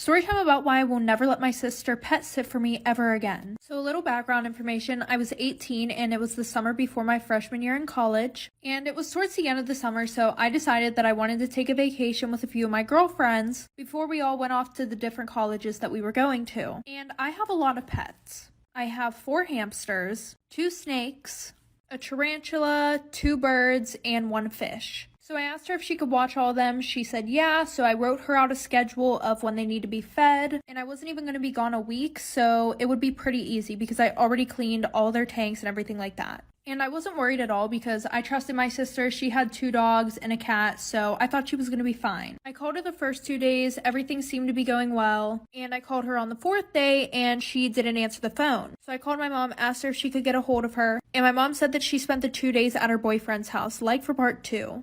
Storytime about why I will never let my sister pet sit for me ever again. So a little background information, I was 18 and it was the summer before my freshman year in college. And it was towards the end of the summer, so I decided that I wanted to take a vacation with a few of my girlfriends before we all went off to the different colleges that we were going to. And I have a lot of pets. I have 4 hamsters, 2 snakes, a tarantula, 2 birds, and 1 fish. So I asked her if she could watch all of them. She said yeah, so I wrote her out a schedule of when they need to be fed. And I wasn't even going to be gone a week, so it would be pretty easy because I already cleaned all their tanks and everything like that. And I wasn't worried at all because I trusted my sister. She had 2 dogs and a cat, so I thought she was going to be fine. I called her the first 2 days. Everything seemed to be going well. And I called her on the 4th day and she didn't answer the phone. So I called my mom, asked her if she could get a hold of her. And my mom said that she spent the 2 days at her boyfriend's house, like for part 2.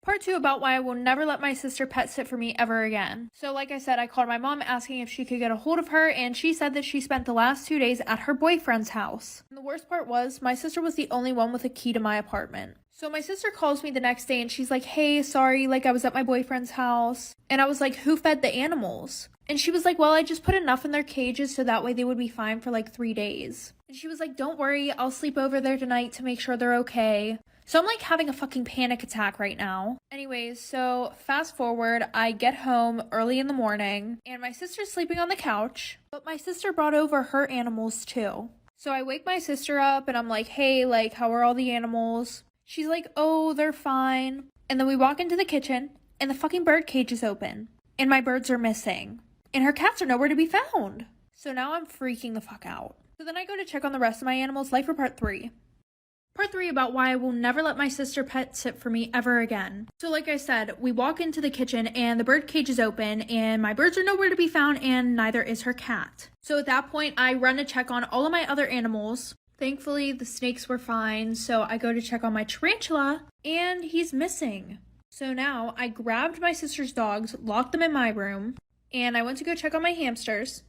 Part 2 about why I will never let my sister pet sit for me ever again. So like I said, I called my mom asking if she could get a hold of her, and she said that she spent the last 2 days at her boyfriend's house. And the worst part was, my sister was the only one with a key to my apartment. So my sister calls me the next day and she's like, hey, sorry, like I was at my boyfriend's house. And I was like, who fed the animals? And she was like, well, I just put enough in their cages so that way they would be fine for like 3 days. And she was like, don't worry, I'll sleep over there tonight to make sure they're okay. So I'm like having a fucking panic attack right now. Anyways, so fast forward, I get home early in the morning and my sister's sleeping on the couch, but my sister brought over her animals too. So I wake my sister up and I'm like, hey, like, how are all the animals? She's like, oh, they're fine. And then we walk into the kitchen and the fucking bird cage is open and my birds are missing and her cats are nowhere to be found. So now I'm freaking the fuck out. So then I go to check on the rest of my animals, like for part 3. Part 3 about why I will never let my sister pet sit for me ever again. So like I said, we walk into the kitchen and the bird cage is open and my birds are nowhere to be found and neither is her cat. So at that point, I run to check on all of my other animals. Thankfully, the snakes were fine, so I go to check on my tarantula and he's missing. So now I grabbed my sister's dogs, locked them in my room, and I went to go check on my hamsters.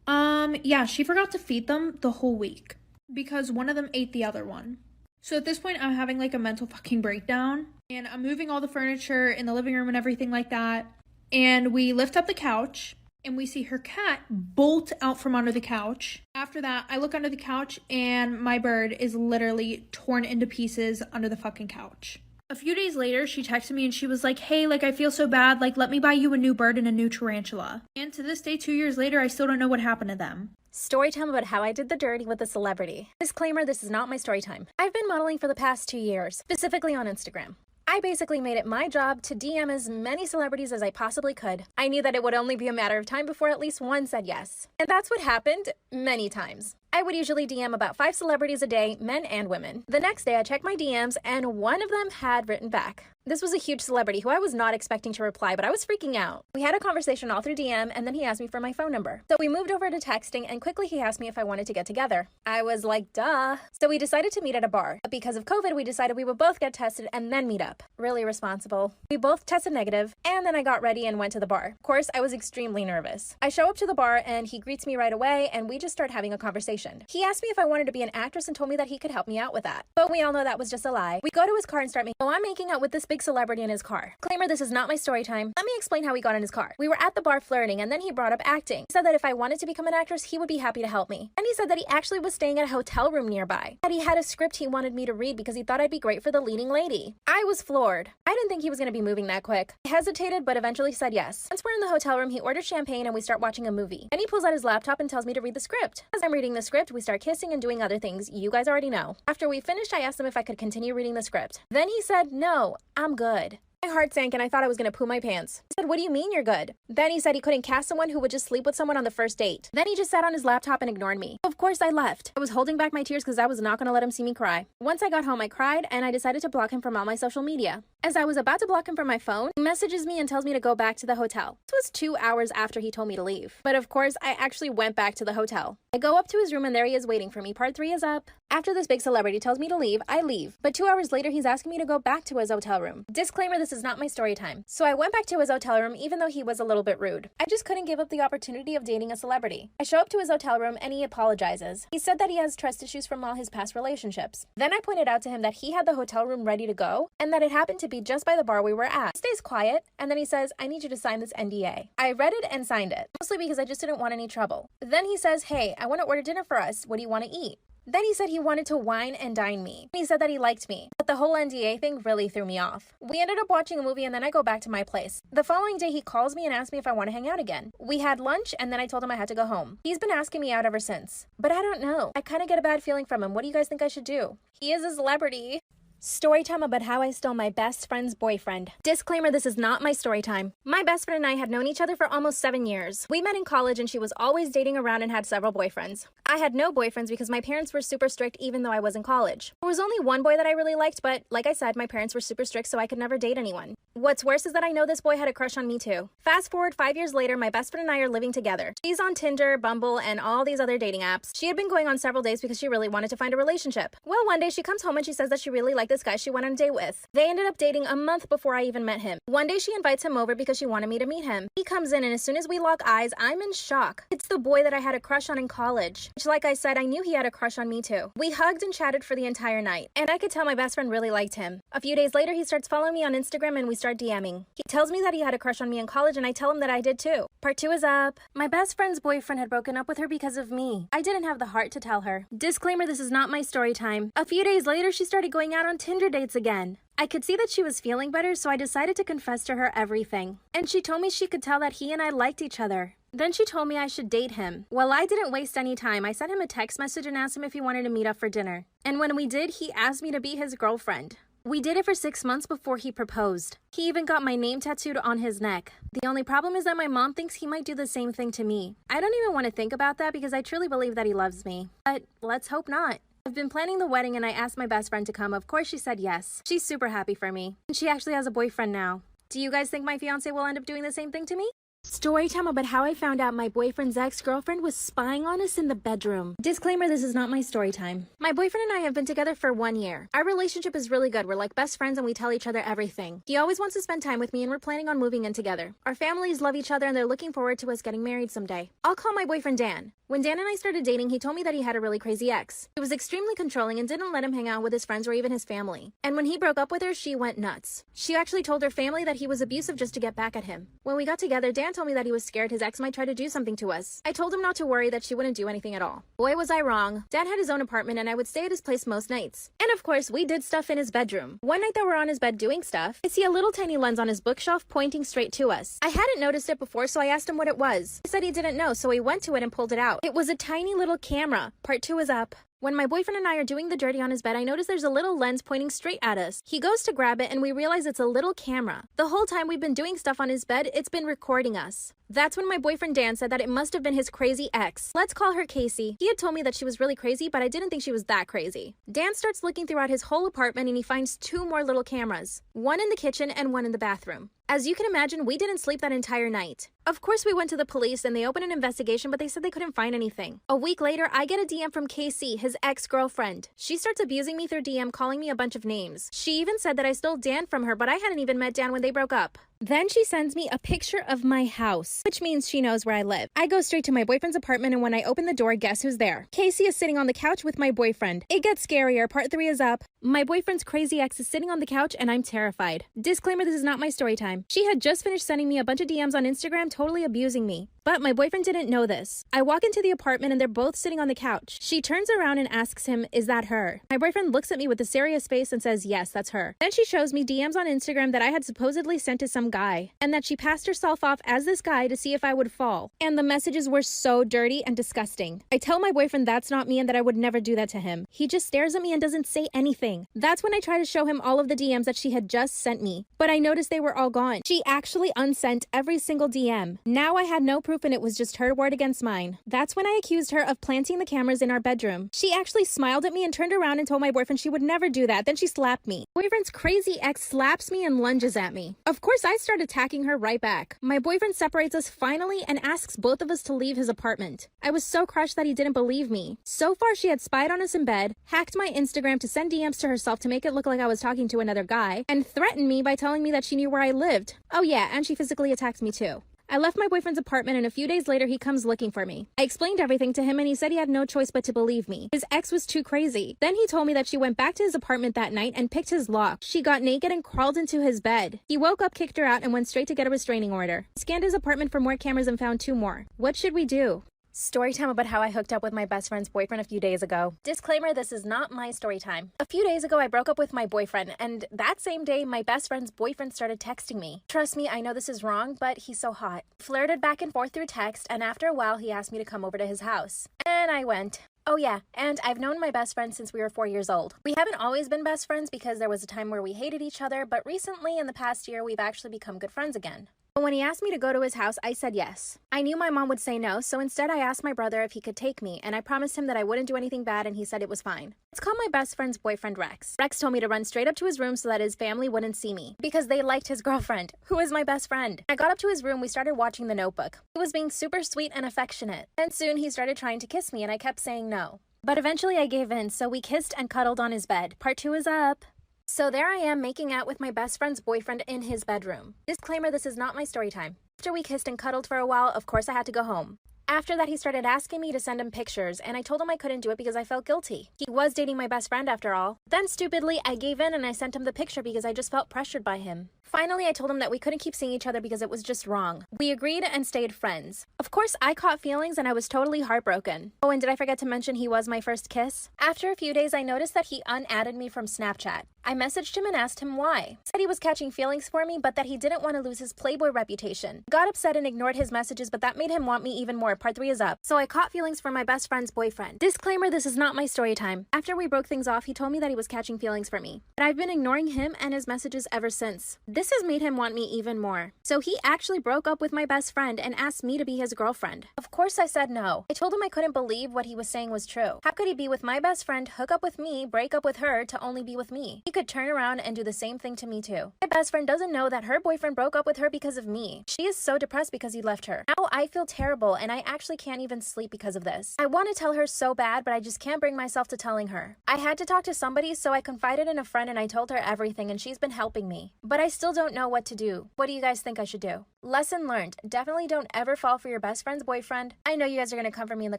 Yeah, she forgot to feed them the whole week, because one of them ate the other one. So at this point, I'm having like a mental fucking breakdown. And I'm moving all the furniture in the living room and everything like that. And we lift up the couch and we see her cat bolt out from under the couch. After that, I look under the couch and my bird is literally torn into pieces under the fucking couch. A few days later, she texted me and she was like, hey, like, I feel so bad. Like, let me buy you a new bird and a new tarantula. And to this day, 2 years later, I still don't know what happened to them. Storytime about how I did the dirty with a celebrity. Disclaimer, this is not my story time. I've been modeling for the past 2 years, specifically on Instagram. I basically made it my job to DM as many celebrities as I possibly could. I knew that it would only be a matter of time before at least one said yes. And that's what happened many times. I would usually DM about 5 celebrities a day, men and women. The next day I checked my DMs and one of them had written back. This was a huge celebrity who I was not expecting to reply, but I was freaking out. We had a conversation all through DM and then he asked me for my phone number. So we moved over to texting and quickly he asked me if I wanted to get together. I was like, duh. So we decided to meet at a bar. But because of COVID, we decided we would both get tested and then meet up. Really responsible. We both tested negative and then I got ready and went to the bar. Of course, I was extremely nervous. I show up to the bar and he greets me right away and we just start having a conversation. He asked me if I wanted to be an actress and told me that he could help me out with that. But we all know that was just a lie. We go to his car and start making, I'm making out with this big celebrity in his car. Disclaimer, this is not my story time. Let me explain how we got in his car. We were at the bar flirting and then he brought up acting. He said that if I wanted to become an actress, he would be happy to help me. And he said that he actually was staying at a hotel room nearby. That he had a script he wanted me to read because he thought I'd be great for the leading lady. I was floored. I didn't think he was going to be moving that quick. I hesitated, but eventually said yes. Once we're in the hotel room, he orders champagne and we start watching a movie. Then he pulls out his laptop and tells me to read the script. As I'm reading the script, we start kissing and doing other things you guys already know. After we finished, I asked him if I could continue reading the script. Then he said, no, I'm good. My heart sank and I thought I was going to poo my pants. I said, what do you mean you're good? Then he said he couldn't cast someone who would just sleep with someone on the first date. Then he just sat on his laptop and ignored me. Of course I left. I was holding back my tears because I was not going to let him see me cry. Once I got home, I cried and I decided to block him from all my social media. As I was about to block him from my phone, he messages me and tells me to go back to the hotel. This was 2 hours after he told me to leave. But of course, I actually went back to the hotel. I go up to his room and there he is waiting for me. Part 3 is up. After this big celebrity tells me to leave, I leave. But 2 hours later, he's asking me to go back to his hotel room. Disclaimer, this is not my story time. So I went back to his hotel room even though he was a little bit rude. I just couldn't give up the opportunity of dating a celebrity. I show up to his hotel room and he apologizes. He said that he has trust issues from all his past relationships. Then I pointed out to him that he had the hotel room ready to go and that it happened to be be just by the bar we were at. He stays quiet, and then he says, I need you to sign this NDA. I read it and signed it, mostly because I just didn't want any trouble. Then he says, hey, I want to order dinner for us. What do you want to eat? Then he said he wanted to wine and dine me. He said that he liked me, but the whole NDA thing really threw me off. We ended up watching a movie and then I go back to my place. The following day he calls me and asks me if I want to hang out again. We had lunch and then I told him I had to go home. He's been asking me out ever since, but I don't know. I kind of get a bad feeling from him. What do you guys think I should do? He is a celebrity. Storytime about how I stole my best friend's boyfriend. Disclaimer, this is not my story time. My best friend and I had known each other for almost 7 years. We met in college and she was always dating around and had several boyfriends. I had no boyfriends because my parents were super strict even though I was in college. There was only one boy that I really liked, but like I said, my parents were super strict so I could never date anyone. What's worse is that I know this boy had a crush on me too. Fast forward 5 years later, my best friend and I are living together. She's on Tinder, Bumble, and all these other dating apps. She had been going on several dates because she really wanted to find a relationship. Well, one day she comes home and she says that she really liked this guy she went on a date with. They ended up dating a month before I even met him. One day she invites him over because she wanted me to meet him. He comes in and as soon as we lock eyes, I'm in shock. It's the boy that I had a crush on in college. Which, like I said, I knew he had a crush on me too. We hugged and chatted for the entire night, and I could tell my best friend really liked him. A few days later, he starts following me on Instagram and we start DMing. He tells me that he had a crush on me in college and I tell him that I did too. Part 2 is up. My best friend's boyfriend had broken up with her because of me. I didn't have the heart to tell her. Disclaimer, this is not my story time. A few days later, she started going out on Tinder dates again. I could see that she was feeling better, so I decided to confess to her everything. And she told me she could tell that he and I liked each other. Then she told me I should date him. Well, I didn't waste any time. I sent him a text message and asked him if he wanted to meet up for dinner. And when we did, he asked me to be his girlfriend. We did it for 6 months before he proposed. He even got my name tattooed on his neck. The only problem is that my mom thinks he might do the same thing to me. I don't even want to think about that because I truly believe that he loves me. But let's hope not. I've been planning the wedding and I asked my best friend to come. Of course she said yes. She's super happy for me. And she actually has a boyfriend now. Do you guys think my fiance will end up doing the same thing to me? Story time about how I found out my boyfriend's ex-girlfriend was spying on us in the bedroom. Disclaimer, this is not my story time. My boyfriend and I have been together for 1 year. Our relationship is really good. We're like best friends and we tell each other everything. He always wants to spend time with me and we're planning on moving in together. Our families love each other and they're looking forward to us getting married someday. I'll call my boyfriend Dan. When Dan and I started dating, he told me that he had a really crazy ex. He was extremely controlling and didn't let him hang out with his friends or even his family. And when he broke up with her, she went nuts. She actually told her family that he was abusive just to get back at him. When we got together, Dan told me that he was scared his ex might try to do something to us. I told him not to worry, that she wouldn't do anything at all. Boy, was I wrong. Dan had his own apartment and I would stay at his place most nights. And of course, we did stuff in his bedroom. One night that we're on his bed doing stuff, I see a little tiny lens on his bookshelf pointing straight to us. I hadn't noticed it before, so I asked him what it was. He said he didn't know, so he went to it and pulled it out. It was a tiny little camera. Part 2 is up. When my boyfriend and I are doing the dirty on his bed, I notice there's a little lens pointing straight at us. He goes to grab it and we realize it's a little camera. The whole time we've been doing stuff on his bed, it's been recording us. That's when my boyfriend Dan said that it must have been his crazy ex. Let's call her Casey. He had told me that she was really crazy, but I didn't think she was that crazy. Dan starts looking throughout his whole apartment and he finds 2 more little cameras. One in the kitchen and one in the bathroom. As you can imagine, we didn't sleep that entire night. Of course, we went to the police and they opened an investigation, but they said they couldn't find anything. A week later, I get a DM from Casey, his ex-girlfriend. She starts abusing me through DM, calling me a bunch of names. She even said that I stole Dan from her, but I hadn't even met Dan when they broke up. Then she sends me a picture of my house, which means she knows where I live. I go straight to my boyfriend's apartment, and when I open the door, guess who's there? Casey is sitting on the couch with my boyfriend. It gets scarier. Part 3 is up. My boyfriend's crazy ex is sitting on the couch, and I'm terrified. Disclaimer, this is not my story time. She had just finished sending me a bunch of DMs on Instagram, totally abusing me. But my boyfriend didn't know this. I walk into the apartment, and they're both sitting on the couch. She turns around and asks him, is that her? My boyfriend looks at me with a serious face and says, yes, that's her. Then she shows me DMs on Instagram that I had supposedly sent to some guy, and that she passed herself off as this guy to see if I would fall. And the messages were so dirty and disgusting. I tell my boyfriend that's not me and that I would never do that to him. He just stares at me and doesn't say anything. That's when I try to show him all of the DMs that she had just sent me. But I noticed they were all gone. She actually unsent every single DM. Now I had no proof and it was just her word against mine. That's when I accused her of planting the cameras in our bedroom. She actually smiled at me and turned around and told my boyfriend she would never do that. Then she slapped me. Boyfriend's crazy ex slaps me and lunges at me. Of course, I start attacking her right back. My boyfriend separates us finally and asks both of us to leave his apartment. I was so crushed that he didn't believe me. So far, she had spied on us in bed, hacked my Instagram to send DMs to herself to make it look like I was talking to another guy, and threatened me by telling me that she knew where I lived. Oh yeah, and she physically attacked me too. I left my boyfriend's apartment and a few days later he comes looking for me. I explained everything to him and he said he had no choice but to believe me. His ex was too crazy. Then he told me that she went back to his apartment that night and picked his lock. She got naked and crawled into his bed. He woke up, kicked her out, and went straight to get a restraining order. Scanned his apartment for more cameras and found 2 more. What should we do? Story time about how I hooked up with my best friend's boyfriend a few days ago. Disclaimer, this is not my story time. A few days ago, I broke up with my boyfriend, and that same day, my best friend's boyfriend started texting me. Trust me, I know this is wrong, but he's so hot. Flirted back and forth through text, and after a while, he asked me to come over to his house. And I went. Oh yeah, and I've known my best friend since we were 4 years old. We haven't always been best friends because there was a time where we hated each other, but recently, in the past year, we've actually become good friends again. But when he asked me to go to his house, I said yes. I knew my mom would say no, so instead I asked my brother if he could take me, and I promised him that I wouldn't do anything bad, and he said it was fine. Let's call my best friend's boyfriend Rex. Rex told me to run straight up to his room so that his family wouldn't see me, because they liked his girlfriend, who is my best friend. I got up to his room, we started watching The Notebook. He was being super sweet and affectionate, and soon he started trying to kiss me, and I kept saying no. But eventually I gave in, so we kissed and cuddled on his bed. Part 2 is up. So there I am making out with my best friend's boyfriend in his bedroom. Disclaimer, this is not my story time. After we kissed and cuddled for a while, of course I had to go home. After that, he started asking me to send him pictures, and I told him I couldn't do it because I felt guilty. He was dating my best friend after all. Then stupidly, I gave in and I sent him the picture because I just felt pressured by him. Finally, I told him that we couldn't keep seeing each other because it was just wrong. We agreed and stayed friends. Of course, I caught feelings and I was totally heartbroken. Oh, and did I forget to mention he was my first kiss? After a few days, I noticed that he unadded me from Snapchat. I messaged him and asked him why. Said he was catching feelings for me, but that he didn't want to lose his Playboy reputation. Got upset and ignored his messages, but that made him want me even more. Part 3 is up. So I caught feelings for my best friend's boyfriend. Disclaimer, this is not my story time. After we broke things off, he told me that he was catching feelings for me. But I've been ignoring him and his messages ever since. This has made him want me even more. So he actually broke up with my best friend and asked me to be his girlfriend. Of course I said no. I told him I couldn't believe what he was saying was true. How could he be with my best friend, hook up with me, break up with her to only be with me? He could turn around and do the same thing to me too. My best friend doesn't know that her boyfriend broke up with her because of me. She is so depressed because he left her. Now I feel terrible and I actually can't even sleep because of this. I want to tell her so bad, but I just can't bring myself to telling her. I had to talk to somebody, so I confided in a friend and I told her everything, and she's been helping me. But I still don't know what to do. What do you guys think I should do? Lesson learned. Definitely don't ever fall for your best friend's boyfriend. I know you guys are going to come for me in the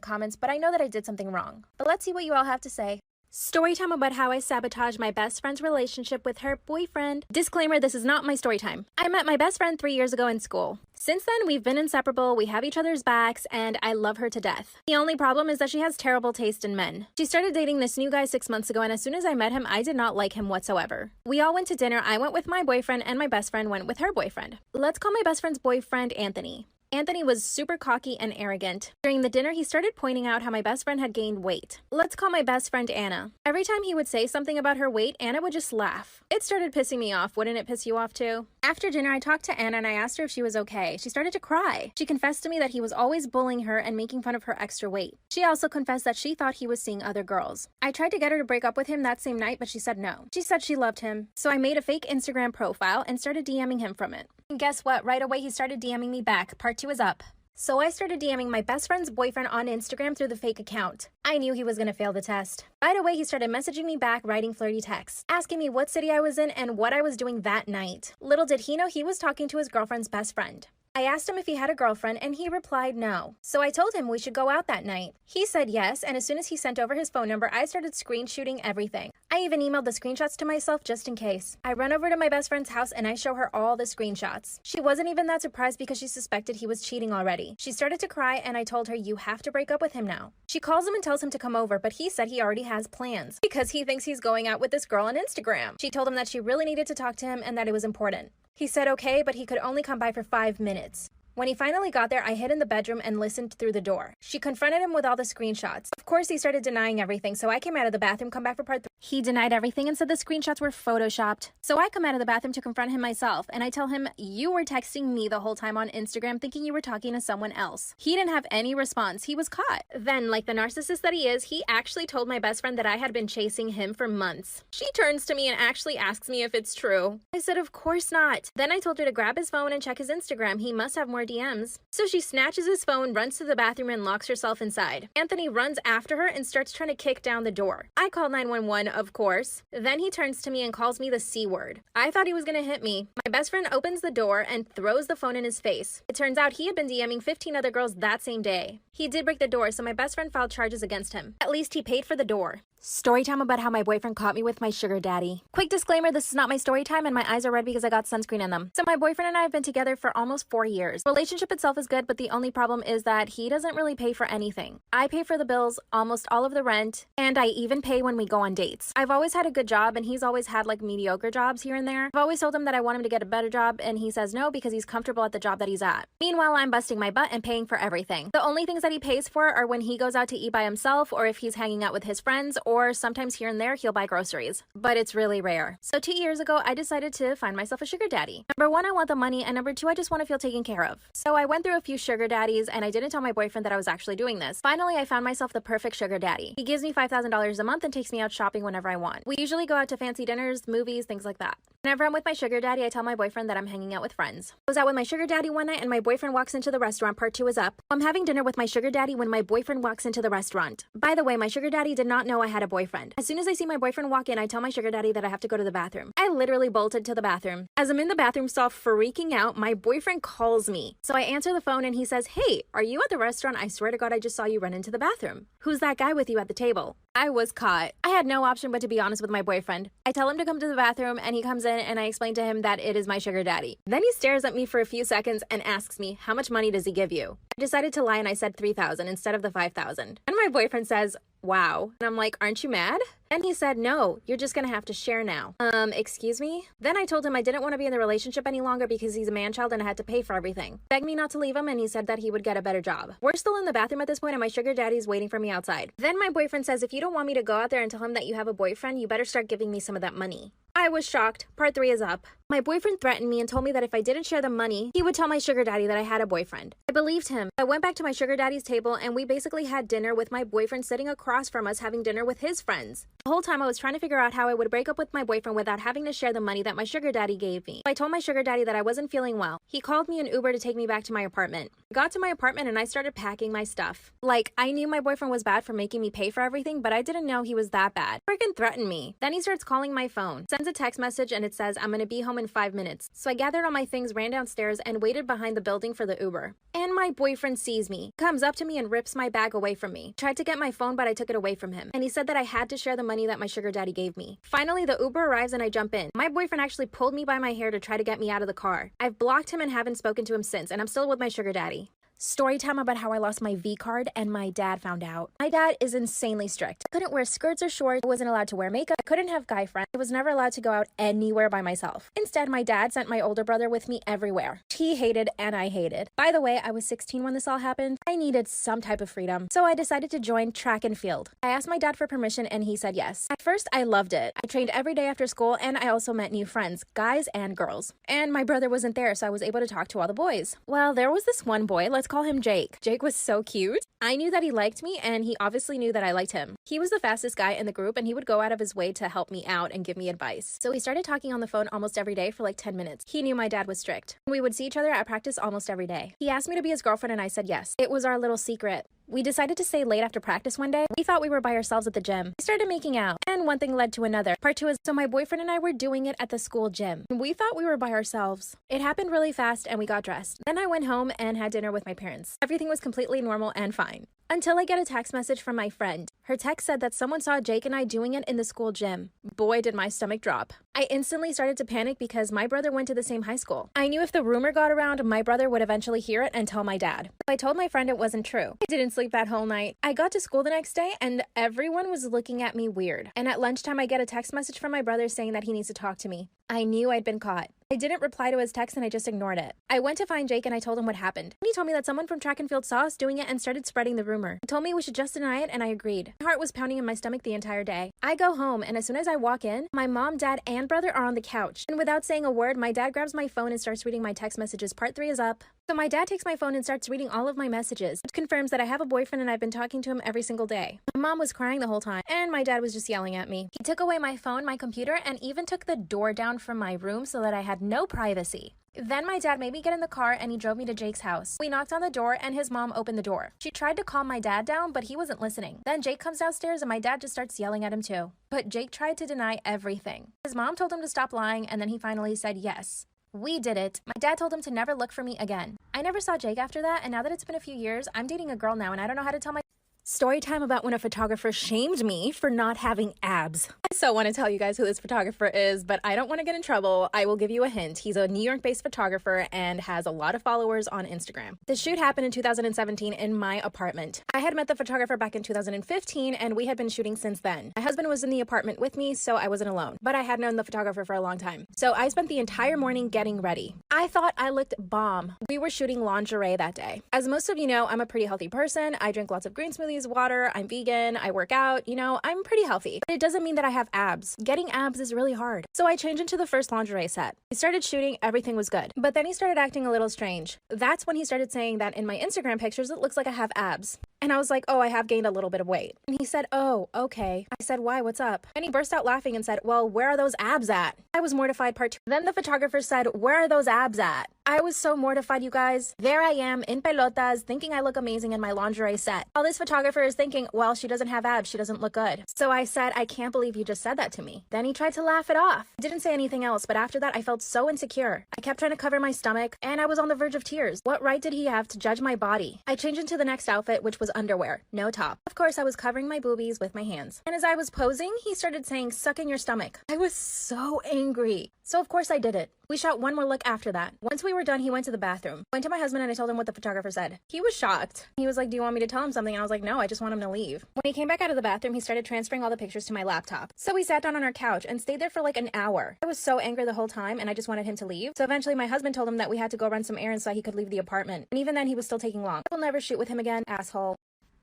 comments, but I know that I did something wrong. But let's see what you all have to say. Story time about how I sabotaged my best friend's relationship with her boyfriend. Disclaimer, this is not my story time. I met my best friend 3 years ago in school. Since then, we've been inseparable, we have each other's backs, and I love her to death. The only problem is that she has terrible taste in men. She started dating this new guy 6 months ago, and as soon as I met him, I did not like him whatsoever. We all went to dinner. I went with my boyfriend, and my best friend went with her boyfriend. Let's call my best friend's boyfriend Anthony. Anthony was super cocky and arrogant. During the dinner, he started pointing out how my best friend had gained weight. Let's call my best friend Anna. Every time he would say something about her weight, Anna would just laugh. It started pissing me off. Wouldn't it piss you off too? After dinner, I talked to Anna and I asked her if she was okay. She started to cry. She confessed to me that he was always bullying her and making fun of her extra weight. She also confessed that she thought he was seeing other girls. I tried to get her to break up with him that same night, but she said no. She said she loved him. So I made a fake Instagram profile and started DMing him from it. And guess what? Right away, he started DMing me back. Part 2 is up. So I started DMing my best friend's boyfriend on Instagram through the fake account. I knew he was going to fail the test. Right away, he started messaging me back, writing flirty texts, asking me what city I was in and what I was doing that night. Little did he know he was talking to his girlfriend's best friend. I asked him if he had a girlfriend, and he replied no. So I told him we should go out that night. He said yes, and as soon as he sent over his phone number, I started screenshooting everything. I even emailed the screenshots to myself just in case. I run over to my best friend's house and I show her all the screenshots. She wasn't even that surprised because she suspected he was cheating already. She started to cry and I told her, you have to break up with him now. She calls him and tells him to come over, but he said he already has plans because he thinks he's going out with this girl on Instagram. She told him that she really needed to talk to him and that it was important. He said okay, but he could only come by for 5 minutes. When he finally got there, I hid in the bedroom and listened through the door. She confronted him with all the screenshots. Of course, he started denying everything, so I came out of the bathroom, come back for part 3. He denied everything and said the screenshots were photoshopped. So I come out of the bathroom to confront him myself, and I tell him, you were texting me the whole time on Instagram thinking you were talking to someone else. He didn't have any response. He was caught. Then, like the narcissist that he is, he actually told my best friend that I had been chasing him for months. She turns to me and actually asks me if it's true. I said, of course not. Then I told her to grab his phone and check his Instagram. He must have more DMs. So she snatches his phone, runs to the bathroom, and locks herself inside. Anthony runs after her and starts trying to kick down the door. I call 911, of course. Then he turns to me and calls me the C word. I thought he was gonna hit me. My best friend opens the door and throws the phone in his face. It turns out he had been DMing 15 other girls that same day. He did break the door, so my best friend filed charges against him. At least he paid for the door. Story time about how my boyfriend caught me with my sugar daddy. Quick disclaimer, this is not my story time and my eyes are red because I got sunscreen in them. So my boyfriend and I have been together for almost 4 years. Relationship itself is good, but the only problem is that he doesn't really pay for anything. I pay for the bills, almost all of the rent, and I even pay when we go on dates. I've always had a good job and he's always had like mediocre jobs here and there. I've always told him that I want him to get a better job and he says no because he's comfortable at the job that he's at. Meanwhile, I'm busting my butt and paying for everything. The only things that he pays for are when he goes out to eat by himself or if he's hanging out with his friends or sometimes here and there he'll buy groceries, but it's really rare. So 2 years ago, I decided to find myself a sugar daddy. Number one, I want the money, and number two, I just want to feel taken care of. So I went through a few sugar daddies, and I didn't tell my boyfriend that I was actually doing this. Finally, I found myself the perfect sugar daddy. He gives me $5,000 a month and takes me out shopping whenever I want. We usually go out to fancy dinners, movies, things like that. Whenever I'm with my sugar daddy, I tell my boyfriend that I'm hanging out with friends. I was out with my sugar daddy one night and my boyfriend walks into the restaurant. Part 2 is up. I'm having dinner with my sugar daddy when my boyfriend walks into the restaurant. By the way, my sugar daddy did not know I had a boyfriend. As soon as I see my boyfriend walk in, I tell my sugar daddy that I have to go to the bathroom. I literally bolted to the bathroom. As I'm in the bathroom stall freaking out, my boyfriend calls me. So I answer the phone and he says, "Hey, are you at the restaurant? I swear to God, I just saw you run into the bathroom. Who's that guy with you at the table?" I was caught. I had no option but to be honest with my boyfriend. I tell him to come to the bathroom and he comes in and I explain to him that it is my sugar daddy. Then he stares at me for a few seconds and asks me, "How much money does he give you?" I decided to lie and I said $3,000 instead of the $5,000. And my boyfriend says, "Wow." And I'm like, "Aren't you mad?" And he said, "No, you're just gonna have to share now." Excuse me? Then I told him I didn't want to be in the relationship any longer because he's a man-child and I had to pay for everything. Begged me not to leave him and he said that he would get a better job. We're still in the bathroom at this point and my sugar daddy's waiting for me outside. Then my boyfriend says, "If you don't want me to go out there and tell him that you have a boyfriend, you better start giving me some of that money." I was shocked. Part 3 is up. My boyfriend threatened me and told me that if I didn't share the money, he would tell my sugar daddy that I had a boyfriend. I believed him. I went back to my sugar daddy's table and we basically had dinner with my boyfriend sitting across from us having dinner with his friends. The whole time I was trying to figure out how I would break up with my boyfriend without having to share the money that my sugar daddy gave me. I told my sugar daddy that I wasn't feeling well. He called me an Uber to take me back to my apartment. I got to my apartment and I started packing my stuff. Like, I knew my boyfriend was bad for making me pay for everything, but I didn't know he was that bad. Freaking threatened me. Then he starts calling my phone, sends a text message and it says, "I'm gonna be home in 5 minutes. So I gathered all my things, ran downstairs, and waited behind the building for the Uber. And my boyfriend sees me, comes up to me and rips my bag away from me. Tried to get my phone, but I took it away from him. And he said that I had to share the money that my sugar daddy gave me. Finally, the Uber arrives and I jump in. My boyfriend actually pulled me by my hair to try to get me out of the car. I've blocked him and haven't spoken to him since, and I'm still with my sugar daddy. Story time about how I lost my V card and my dad found out. My dad is insanely strict. I couldn't wear skirts or shorts. I wasn't allowed to wear makeup. I couldn't have guy friends. I was never allowed to go out anywhere by myself. Instead, my dad sent my older brother with me everywhere. He hated and I hated. By the way, I was 16 when this all happened. I needed some type of freedom. So I decided to join track and field. I asked my dad for permission and he said yes. At first, I loved it. I trained every day after school and I also met new friends, guys and girls. And my brother wasn't there, so I was able to talk to all the boys. Well, there was this one boy, let's call him Jake. Jake was so cute. I knew that he liked me and he obviously knew that I liked him. He was the fastest guy in the group and he would go out of his way to help me out and give me advice. So we started talking on the phone almost every day for like 10 minutes. He knew my dad was strict. We would see each other at practice almost every day. He asked me to be his girlfriend and I said yes. It was our little secret. We decided to stay late after practice one day. We thought we were by ourselves at the gym. We started making out, and one thing led to another. Part 2 is, so my boyfriend and I were doing it at the school gym. We thought we were by ourselves. It happened really fast, and we got dressed. Then I went home and had dinner with my parents. Everything was completely normal and fine. Until I get a text message from my friend. Her text said that someone saw Jake and I doing it in the school gym. Boy, did my stomach drop. I instantly started to panic because my brother went to the same high school. I knew if the rumor got around, my brother would eventually hear it and tell my dad. I told my friend it wasn't true. I didn't sleep that whole night. I got to school the next day and everyone was looking at me weird. And at lunchtime, I get a text message from my brother saying that he needs to talk to me. I knew I'd been caught. I didn't reply to his text and I just ignored it. I went to find Jake and I told him what happened. He told me that someone from track and field saw us doing it and started spreading the rumor. He told me we should just deny it and I agreed. My heart was pounding in my stomach the entire day. I go home and as soon as I walk in, my mom, dad, and brother are on the couch. And without saying a word, my dad grabs my phone and starts reading my text messages. Part 3 is up. So my dad takes my phone and starts reading all of my messages, which confirms that I have a boyfriend and I've been talking to him every single day. My mom was crying the whole time, and my dad was just yelling at me. He took away my phone, my computer, and even took the door down from my room so that I had no privacy. Then my dad made me get in the car and he drove me to Jake's house. We knocked on the door and his mom opened the door. She tried to calm my dad down, but he wasn't listening. Then Jake comes downstairs and my dad just starts yelling at him too. But Jake tried to deny everything. His mom told him to stop lying and then he finally said yes. We did it. My dad told him to never look for me again. I never saw Jake after that, and now that it's been a few years, I'm dating a girl now and I don't know how to tell my story time about when a photographer shamed me for not having abs. I so want to tell you guys who this photographer is, but I don't want to get in trouble. I will give you a hint. He's a New York-based photographer and has a lot of followers on Instagram. The shoot happened in 2017 in my apartment. I had met the photographer back in 2015 and we had been shooting since then. My husband was in the apartment with me, so I wasn't alone, but I had known the photographer for a long time. So I spent the entire morning getting ready. I thought I looked bomb. We were shooting lingerie that day. As most of you know, I'm a pretty healthy person. I drink lots of green smoothies, water, I'm vegan, I work out, I'm pretty healthy. But it doesn't mean that I have abs. Getting abs is really hard. So I changed into the first lingerie set. We started shooting, everything was good. But then he started acting a little strange. That's when he started saying that in my Instagram pictures, it looks like I have abs. And I was like, oh, I have gained a little bit of weight. And he said, oh, okay. I said, why, what's up? And he burst out laughing and said, well, where are those abs at? I was mortified part 2. Then the photographer said, where are those abs at? I was so mortified, you guys. There I am in pelotas thinking I look amazing in my lingerie set. All this photographer is thinking, well, she doesn't have abs. She doesn't look good. So I said, I can't believe you just said that to me. Then he tried to laugh it off. I didn't say anything else, but after that, I felt so insecure. I kept trying to cover my stomach and I was on the verge of tears. What right did he have to judge my body? I changed into the next outfit, which was underwear, no top. Of course, I was covering my boobies with my hands. And as I was posing, he started saying, suck in your stomach. I was so angry. So of course I did it. We shot one more look after that. Once we were done, he went to the bathroom. Went to my husband and I told him what the photographer said. He was shocked. He was like, do you want me to tell him something? And I was like, no, I just want him to leave. When he came back out of the bathroom, he started transferring all the pictures to my laptop. So we sat down on our couch and stayed there for like an hour. I was so angry the whole time and I just wanted him to leave. So eventually my husband told him that we had to go run some errands so he could leave the apartment. And even then he was still taking long. I will never shoot with him again, asshole.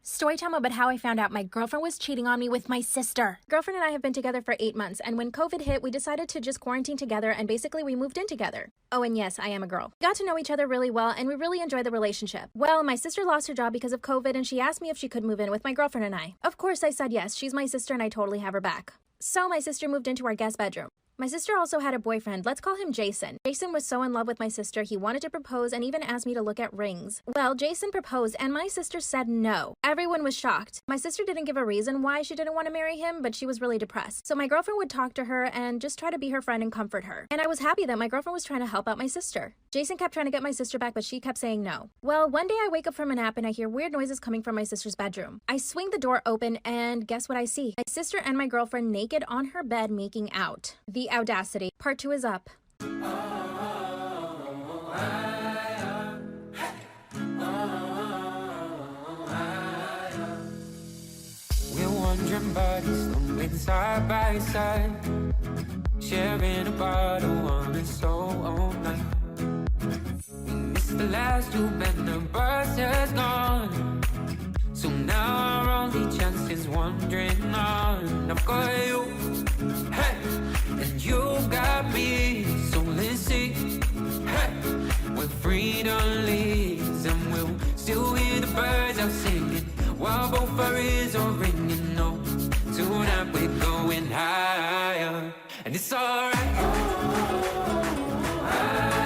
Story time about how I found out my girlfriend was cheating on me with my sister. Girlfriend and I have been together for 8 months, and when COVID hit, we decided to just quarantine together, and basically we moved in together. Oh, and yes, I am a girl. We got to know each other really well, and we really enjoyed the relationship. Well, my sister lost her job because of COVID, and she asked me if she could move in with my girlfriend and I. Of course, I said yes. She's my sister, and I totally have her back. So my sister moved into our guest bedroom. My sister also had a boyfriend, let's call him Jason. Jason was so in love with my sister, he wanted to propose and even asked me to look at rings. Well, Jason proposed and my sister said no. Everyone was shocked. My sister didn't give a reason why she didn't want to marry him, but she was really depressed. So my girlfriend would talk to her and just try to be her friend and comfort her. And I was happy that my girlfriend was trying to help out my sister. Jason kept trying to get my sister back, but she kept saying no. Well, one day I wake up from a nap and I hear weird noises coming from my sister's bedroom. I swing the door open and guess what I see? My sister and my girlfriend naked on her bed making out. The audacity. Part 2 is up. We're wandering bodies, stumbling side by side, sharing a bottle on a soul all night. We missed the last tube and the bus has gone, so now our only chance is wandering on. I've got you, hey, and you got me, so let's see, hey, where freedom leads, and we'll still hear the birds out singing while both our ears are ringing. No, tonight we're going higher, and it's alright.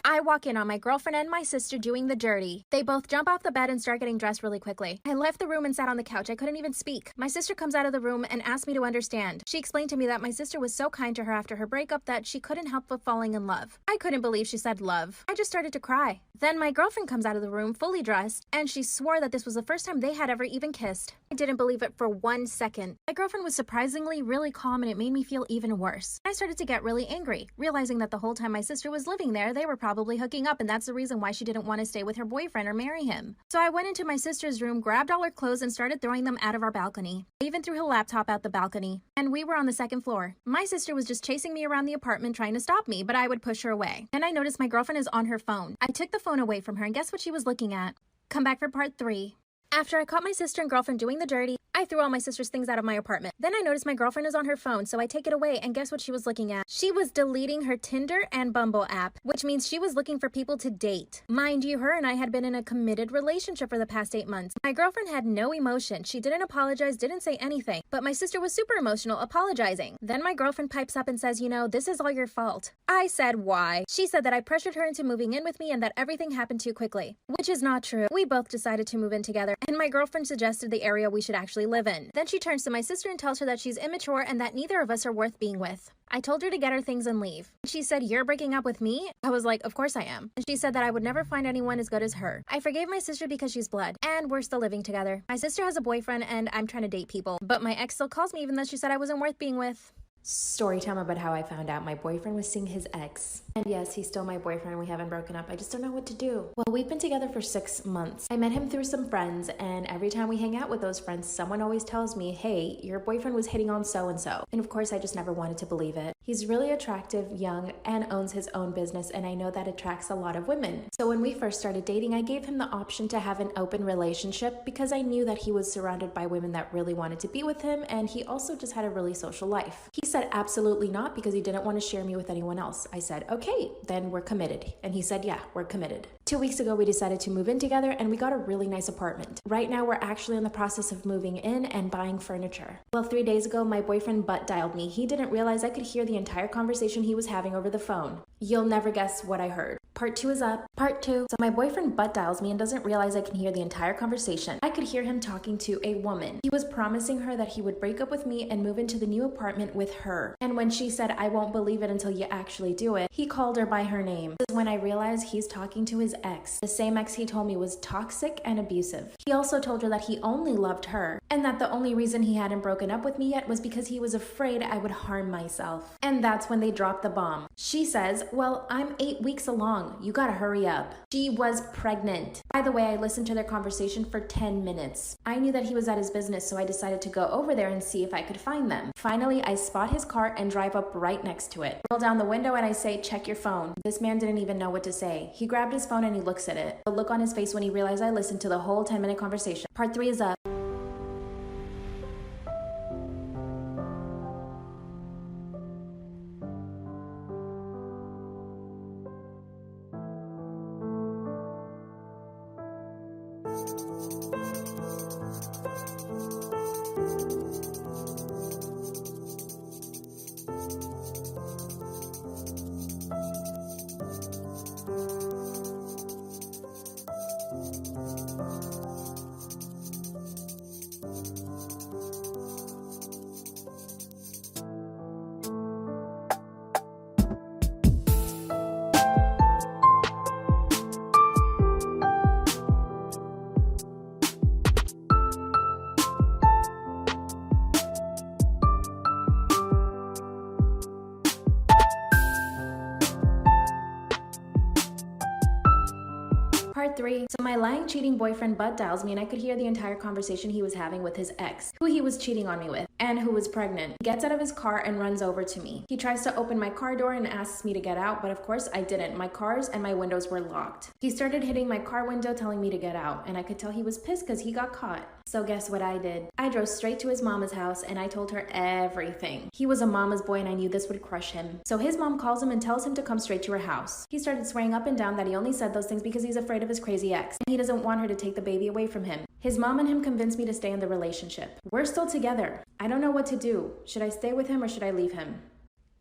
I walk in on my girlfriend and my sister doing the dirty. They both jump off the bed and start getting dressed really quickly. I left the room and sat on the couch. I couldn't even speak. My sister comes out of the room and asked me to understand. She explained to me that my sister was so kind to her after her breakup that she couldn't help but falling in love. I couldn't believe she said love. I just started to cry. Then my girlfriend comes out of the room fully dressed and she swore that this was the first time they had ever even kissed. I didn't believe it for 1 second. My girlfriend was surprisingly really calm and it made me feel even worse. I started to get really angry, realizing that the whole time my sister was living there, they were probably hooking up, and that's the reason why she didn't want to stay with her boyfriend or marry him. So I went into my sister's room, grabbed all her clothes, and started throwing them out of our balcony. I even threw her laptop out the balcony. And we were on the 2nd floor. My sister was just chasing me around the apartment trying to stop me, but I would push her away. And I noticed my girlfriend is on her phone. I took the phone away from her, and guess what she was looking at? Come back for part 3. After I caught my sister and girlfriend doing the dirty, I threw all my sister's things out of my apartment. Then I noticed my girlfriend is on her phone, so I take it away, and guess what she was looking at? She was deleting her Tinder and Bumble app, which means she was looking for people to date. Mind you, her and I had been in a committed relationship for the past 8 months. My girlfriend had no emotion. She didn't apologize, didn't say anything, but my sister was super emotional, apologizing. Then my girlfriend pipes up and says, this is all your fault. I said, why? She said that I pressured her into moving in with me and that everything happened too quickly, which is not true. We both decided to move in together, and my girlfriend suggested the area we should actually live in. Then she turns to my sister and tells her that she's immature and that neither of us are worth being with. I told her to get her things and leave. She said, you're breaking up with me? I was like, of course I am. And she said that I would never find anyone as good as her. I forgave my sister because she's blood, and we're still living together. My sister has a boyfriend and I'm trying to date people, but my ex still calls me even though she said I wasn't worth being with. Story time about how I found out my boyfriend was seeing his ex. And yes, he's still my boyfriend. We haven't broken up. I just don't know what to do. Well, we've been together for 6 months. I met him through some friends, and every time we hang out with those friends, someone always tells me, hey, your boyfriend was hitting on so-and-so. And of course, I just never wanted to believe it. He's really attractive, young, and owns his own business, and I know that attracts a lot of women. So when we first started dating, I gave him the option to have an open relationship because I knew that he was surrounded by women that really wanted to be with him, and he also just had a really social life. He said absolutely not because he didn't want to share me with anyone else. I said, okay, then we're committed. And he said, yeah, we're committed. 2 weeks ago, we decided to move in together and we got a really nice apartment. Right now, we're actually in the process of moving in and buying furniture. Well, 3 days ago, my boyfriend butt dialed me. He didn't realize I could hear the entire conversation he was having over the phone. You'll never guess what I heard. Part 2 is up. Part 2. So my boyfriend butt dials me and doesn't realize I can hear the entire conversation. I could hear him talking to a woman. He was promising her that he would break up with me and move into the new apartment with her. And when she said, I won't believe it until you actually do it, he called her by her name. This is when I realized he's talking to his ex. The same ex he told me was toxic and abusive. He also told her that he only loved her and that the only reason he hadn't broken up with me yet was because he was afraid I would harm myself. And that's when they dropped the bomb. She says, well, I'm 8 weeks along. You gotta hurry up. She was pregnant. By the way, I listened to their conversation for 10 minutes. I knew that he was at his business, so I decided to go over there and see if I could find them. Finally, I spot his car and drive up right next to it. Roll down the window and I say, check your phone. This man didn't even know what to say. He grabbed his phone and he looks at it. The look on his face when he realized I listened to the whole 10-minute conversation. Part 3 is up. Part 3. So my lying, cheating boyfriend butt dials me and I could hear the entire conversation he was having with his ex, who he was cheating on me with, and who was pregnant. He gets out of his car and runs over to me. He tries to open my car door and asks me to get out, but of course I didn't. My cars and my windows were locked. He started hitting my car window telling me to get out, and I could tell he was pissed because he got caught. So guess what I did? I drove straight to his mama's house and I told her everything. He was a mama's boy and I knew this would crush him. So his mom calls him and tells him to come straight to her house. He started swearing up and down that he only said those things because he's afraid of his crazy ex and he doesn't want her to take the baby away from him. His mom and him convinced me to stay in the relationship. We're still together. I don't know what to do. Should I stay with him or should I leave him?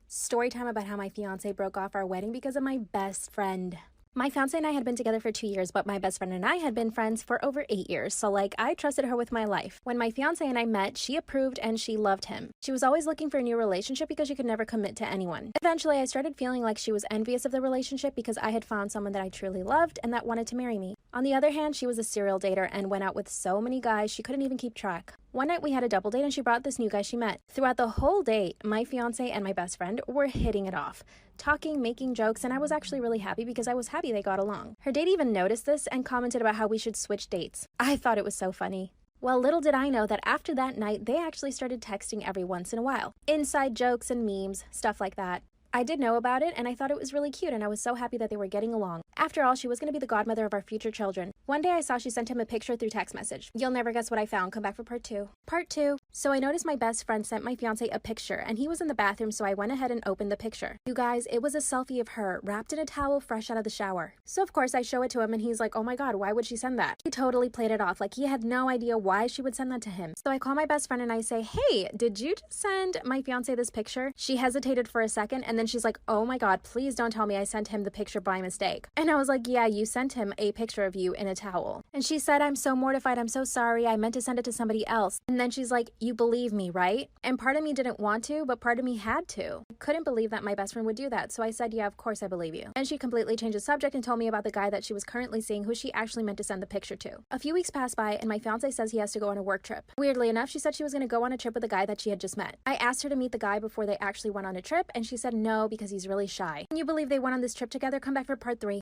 Story time about how my fiance broke off our wedding because of my best friend. My fiance and I had been together for 2 years, but my best friend and I had been friends for over 8 years. So I trusted her with my life. When my fiance and I met, she approved and she loved him. She was always looking for a new relationship because she could never commit to anyone. Eventually, I started feeling like she was envious of the relationship because I had found someone that I truly loved and that wanted to marry me. On the other hand, she was a serial dater and went out with so many guys she couldn't even keep track. One night we had a double date and she brought this new guy she met. Throughout the whole date, my fiance and my best friend were hitting it off, talking, making jokes, and I was actually really happy because I was happy they got along. Her date even noticed this and commented about how we should switch dates. I thought it was so funny. Well, little did I know that after that night, they actually started texting every once in a while. Inside jokes and memes, stuff like that. I did know about it, and I thought it was really cute, and I was so happy that they were getting along. After all, she was going to be the godmother of our future children. One day I saw she sent him a picture through text message. You'll never guess what I found. Come back for part 2. Part 2. So I noticed my best friend sent my fiance a picture, and he was in the bathroom, so I went ahead and opened the picture. You guys, it was a selfie of her, wrapped in a towel, fresh out of the shower. So of course I show it to him, and he's like, oh my god, why would she send that? He totally played it off, like he had no idea why she would send that to him. So I call my best friend and I say, hey, did you just send my fiance this picture? She hesitated for a second, and then she's like, oh my god, please don't tell me I sent him the picture by mistake. And I was like, yeah, you sent him a picture of you in a towel. And she said, I'm so mortified, I'm so sorry, I meant to send it to somebody else. And then she's like, you believe me, right? And part of me didn't want to, but part of me had to. I couldn't believe that my best friend would do that, so I said, yeah, of course I believe you. And she completely changed the subject and told me about the guy that she was currently seeing, who she actually meant to send the picture to. A few weeks passed by, and my fiance says he has to go on a work trip. Weirdly enough, she said she was going to go on a trip with the guy that she had just met. I asked her to meet the guy before they actually went on a trip, and she said no, because he's really shy. Can you believe they went on this trip together? Come back for part 3.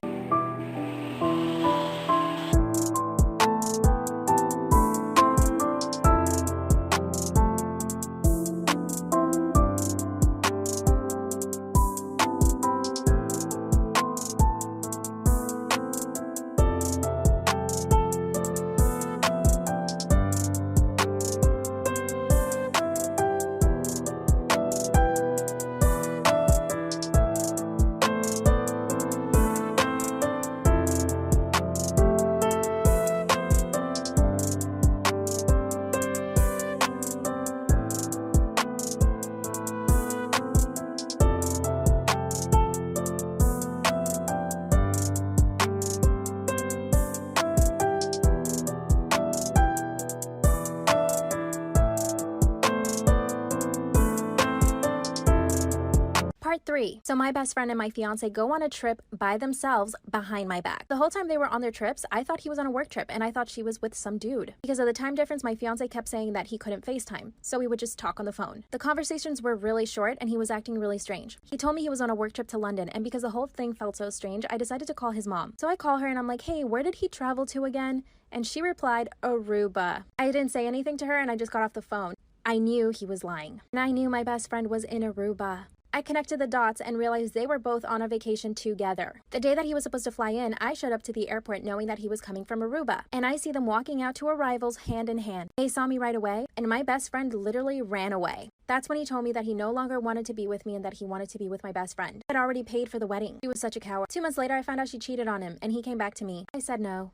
Part 3. So my best friend and my fiance go on a trip by themselves behind my back. The whole time they were on their trips, I thought he was on a work trip, and I thought she was with some dude. Because of the time difference, my fiance kept saying that he couldn't FaceTime, so we would just talk on the phone. The conversations were really short, and he was acting really strange. He told me he was on a work trip to London, and because the whole thing felt so strange, I decided to call his mom. So I call her and I'm like, hey, where did he travel to again? And she replied, Aruba. I didn't say anything to her, and I just got off the phone. I knew he was lying. And I knew my best friend was in Aruba. I connected the dots and realized they were both on a vacation together. The day that he was supposed to fly in, I showed up to the airport knowing that he was coming from Aruba, and I see them walking out to arrivals hand in hand. They saw me right away, and my best friend literally ran away. That's when he told me that he no longer wanted to be with me and that he wanted to be with my best friend. I had already paid for the wedding. He was such a coward. 2 months later, I found out she cheated on him, and he came back to me. I said no.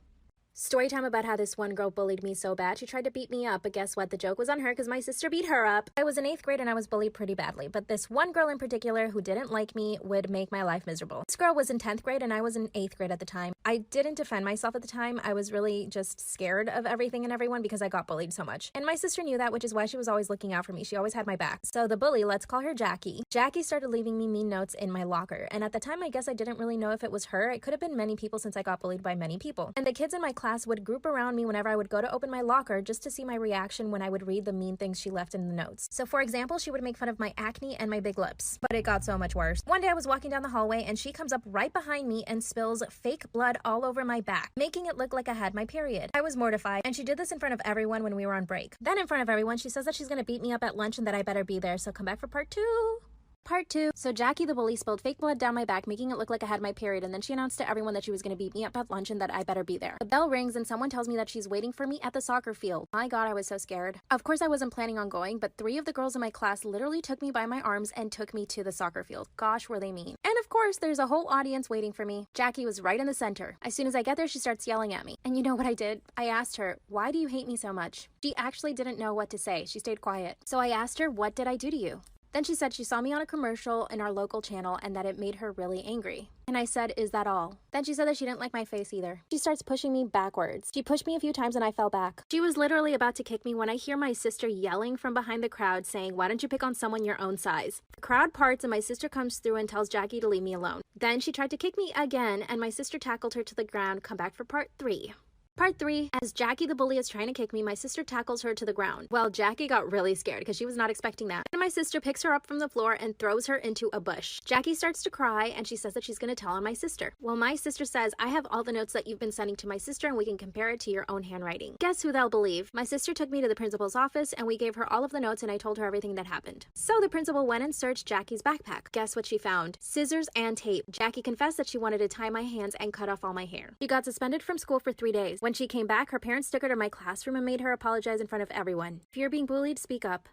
Story time about how this one girl bullied me so bad she tried to beat me up, but guess what? The joke was on her because my sister beat her up. I was in 8th grade and I was bullied pretty badly, but this one girl in particular who didn't like me would make my life miserable. This girl was in 10th grade and I was in 8th grade at the time. I didn't defend myself at the time. I was really just scared of everything and everyone because I got bullied so much. And my sister knew that, which is why she was always looking out for me. She always had my back. So the bully, let's call her Jackie. Jackie started leaving me mean notes in my locker. And at the time, I guess I didn't really know if it was her. It could have been many people since I got bullied by many people. And the kids in my class would group around me whenever I would go to open my locker just to see my reaction when I would read the mean things she left in the notes. So for example, she would make fun of my acne and my big lips. But it got so much worse. One day I was walking down the hallway and she comes up right behind me and spills fake blood all over my back, making it look like I had my period. I was mortified, and she did this in front of everyone when we were on break. Then in front of everyone, she says that she's gonna beat me up at lunch and that I better be there, so come back for part 2. Part 2. So Jackie the bully spilled fake blood down my back, making it look like I had my period, and then she announced to everyone that she was going to beat me up at lunch and that I better be there. The bell rings and someone tells me that she's waiting for me at the soccer field. My god, I was so scared. Of course I wasn't planning on going, but 3 of the girls in my class literally took me by my arms and took me to the soccer field. Gosh, were they mean. And of course, there's a whole audience waiting for me. Jackie was right in the center. As soon as I get there, she starts yelling at me. And you know what I did? I asked her, why do you hate me so much? She actually didn't know what to say. She stayed quiet. So I asked her, what did I do to you? Then she said she saw me on a commercial in our local channel and that it made her really angry. And I said, is that all? Then she said that she didn't like my face either. She starts pushing me backwards. She pushed me a few times and I fell back. She was literally about to kick me when I hear my sister yelling from behind the crowd saying, why don't you pick on someone your own size? The crowd parts and my sister comes through and tells Jackie to leave me alone. Then she tried to kick me again and my sister tackled her to the ground. Come back for part 3. Part 3. As Jackie the bully is trying to kick me, my sister tackles her to the ground. Well, Jackie got really scared because she was not expecting that. And my sister picks her up from the floor and throws her into a bush. Jackie starts to cry and she says that she's going to tell on my sister. Well, my sister says, I have all the notes that you've been sending to my sister and we can compare it to your own handwriting. Guess who they'll believe? My sister took me to the principal's office and we gave her all of the notes and I told her everything that happened. So the principal went and searched Jackie's backpack. Guess what she found? Scissors and tape. Jackie confessed that she wanted to tie my hands and cut off all my hair. She got suspended from school for 3 days. When she came back, her parents took her to my classroom and made her apologize in front of everyone. If you're being bullied, speak up.